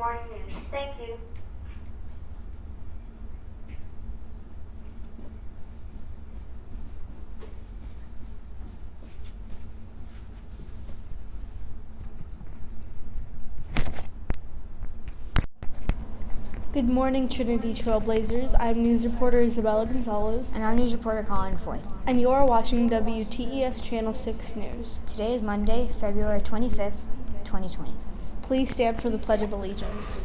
morning news. Thank you. Good morning, Trinity Trailblazers. I'm news reporter Isabella Gonzalez. And I'm news reporter Colin Foy. And you are watching WTES Channel 6 News. Today is Monday, February 25th, 2020. Please stand for the Pledge of Allegiance.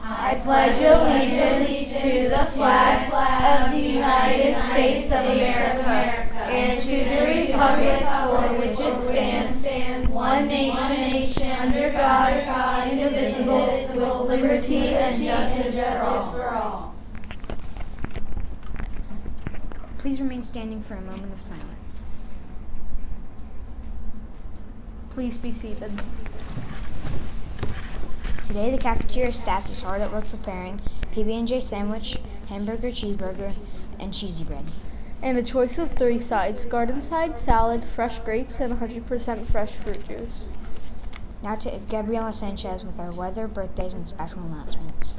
I pledge allegiance to the flag of the United States of America and to the republic for which it stands, one nation, under God, indivisible, with liberty and justice for all. Please remain standing for a moment of silence. Please be seated. Today, the cafeteria staff is hard at work preparing PB&J sandwich, hamburger, cheeseburger, and cheesy bread. And a choice of 3 sides: garden side, salad, fresh grapes, and 100% fresh fruit juice. Now to Gabriela Sanchez with our weather, birthdays, and special announcements.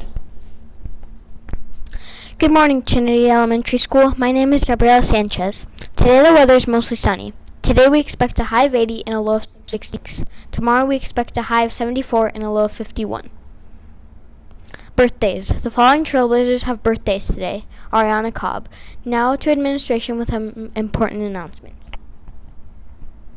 Good morning, Trinity Elementary School. My name is Gabriela Sanchez. Today the weather is mostly sunny. Today we expect a high of 80 and a low of 66. Tomorrow we expect a high of 74 and a low of 51. Birthdays. The following Trailblazers have birthdays today. Ariana Cobb. Now to administration with some important announcements.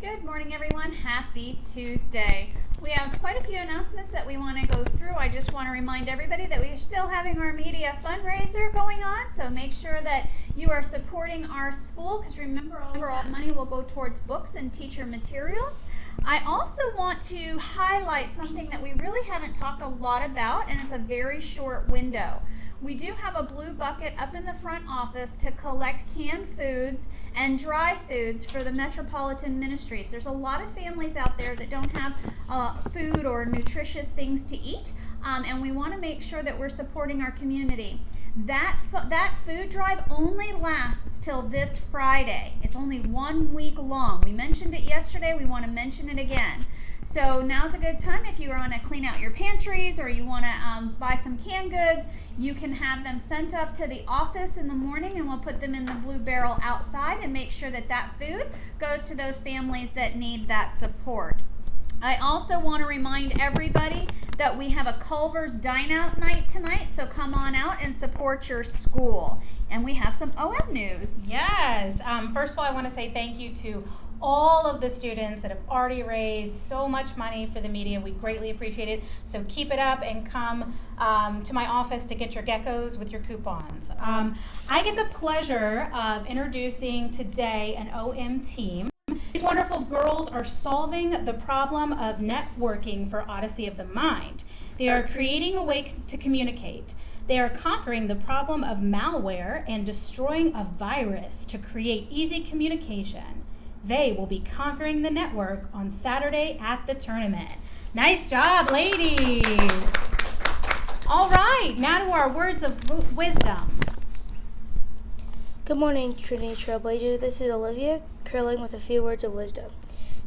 Good morning, everyone. Happy Tuesday. We have quite a few announcements that we want to go through. I just want to remind everybody that we are still having our media fundraiser going on, so make sure that you are supporting our school, because remember, all money will go towards books and teacher materials. I also want to highlight something that we really haven't talked a lot about, and it's a very short window. We do have a blue bucket up in the front office to collect canned foods and dry foods for the Metropolitan Ministries. There's a lot of families out there that don't have food or nutritious things to eat, and we want to make sure that we're supporting our community. That food drive only lasts till this Friday. It's only 1 week long. We mentioned it yesterday. We want to mention it again. So now's a good time if you want to clean out your pantries or you want to buy some canned goods. You can have them sent up to the office in the morning, and we'll put them in the blue barrel outside and make sure that that food goes to those families that need that support. I also want to remind everybody that we have a Culver's Dine Out night tonight, so come on out and support your school. And we have some OM news. Yes. First of all, I want to say thank you to all of the students that have already raised so much money for the media. We greatly appreciate it. So keep it up and come to my office to get your geckos with your coupons. I get the pleasure of introducing today an OM team. These wonderful girls are solving the problem of networking for Odyssey of the Mind. They are creating a way to communicate. They are conquering the problem of malware and destroying a virus to create easy communication. They will be conquering the network on Saturday at the tournament. Nice job, ladies. All right, now to our words of wisdom. Good morning, Trinity Trailblazer. This is Olivia Curling with a few words of wisdom.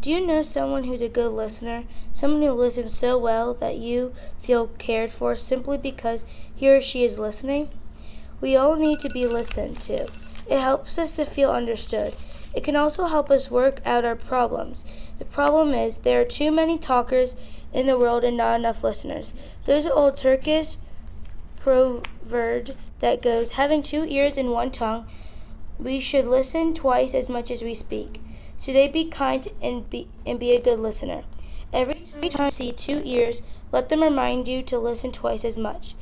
Do you know someone who's a good listener? Someone who listens so well that you feel cared for simply because he or she is listening? We all need to be listened to. It helps us to feel understood. It can also help us work out our problems. The problem is there are too many talkers in the world and not enough listeners. There's an old Turkish proverb that goes, having 2 ears and 1 tongue, we should listen twice as much as we speak. Today be kind and be a good listener. Every time you see 2 ears, let them remind you to listen twice as much.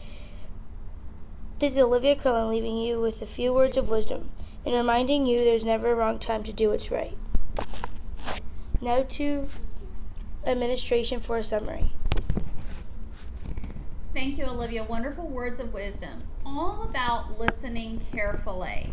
This is Olivia Curlin leaving you with a few words of wisdom and reminding you there's never a wrong time to do what's right. Now to administration for a summary. Thank you, Olivia. Wonderful words of wisdom. All about listening carefully.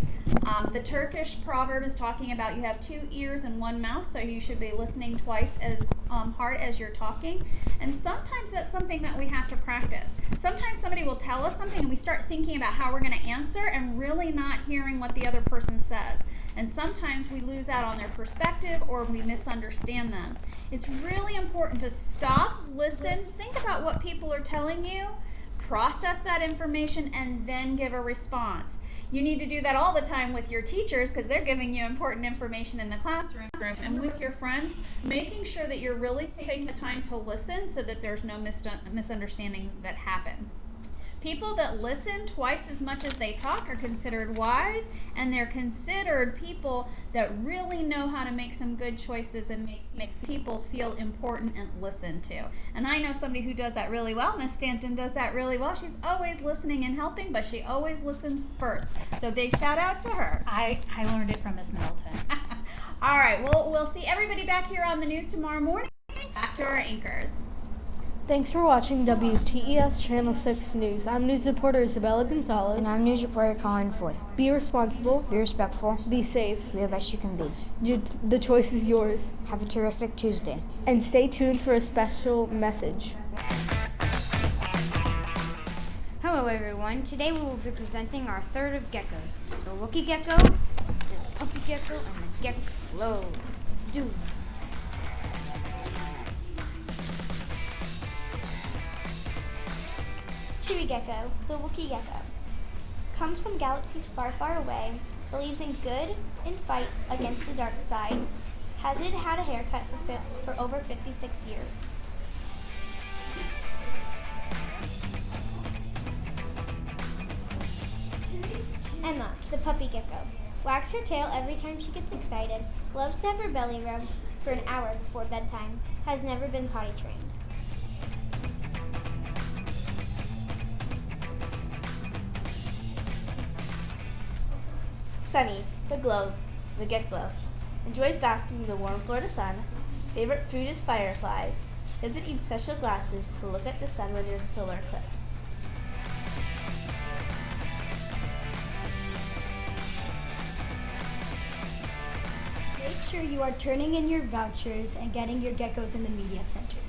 The Turkish proverb is talking about you have 2 ears and 1 mouth, so you should be listening twice as hard as you're talking. And sometimes that's something that we have to practice. Sometimes somebody will tell us something and we start thinking about how we're going to answer and really not hearing what the other person says. and sometimes we lose out on their perspective or we misunderstand them. It's really important to stop, listen, think about what people are telling you, process that information, and then give a response. You need to do that all the time with your teachers because they're giving you important information in the classroom, and with your friends, making sure that you're really taking the time to listen so that there's no misunderstanding that happen. People that listen twice as much as they talk are considered wise, and they're considered people that really know how to make some good choices and make people feel important and listened to. And I know somebody who does that really well. Miss Stanton does that really well. She's always listening and helping, but she always listens first. So big shout out to her. I learned it from Miss Middleton. All right, well, we'll see everybody back here on the news tomorrow morning. Back to our anchors. Thanks for watching WTES Channel 6 News. I'm news reporter Isabella Gonzalez. And I'm news reporter Colin Foy. Be responsible. Be respectful. Be safe. Be the best you can be. The choice is yours. Have a terrific Tuesday. And stay tuned for a special message. Hello everyone. Today we will be presenting our third of geckos. The Wookiee gecko, the puppy gecko, and the gecko. Do. Chewy gecko, the Wookiee gecko, comes from galaxies far, far away, believes in good and fights against the dark side. Hasn't had a haircut for over 56 years. Emma, the puppy gecko, wags her tail every time she gets excited, loves to have her belly rubbed for an hour before bedtime, has never been potty trained. Sunny, the globe, the gecko, enjoys basking in the warm Florida sun. Favorite food is fireflies. Doesn't need special glasses to look at the sun when there's a solar eclipse. Make sure you are turning in your vouchers and getting your geckos in the media center.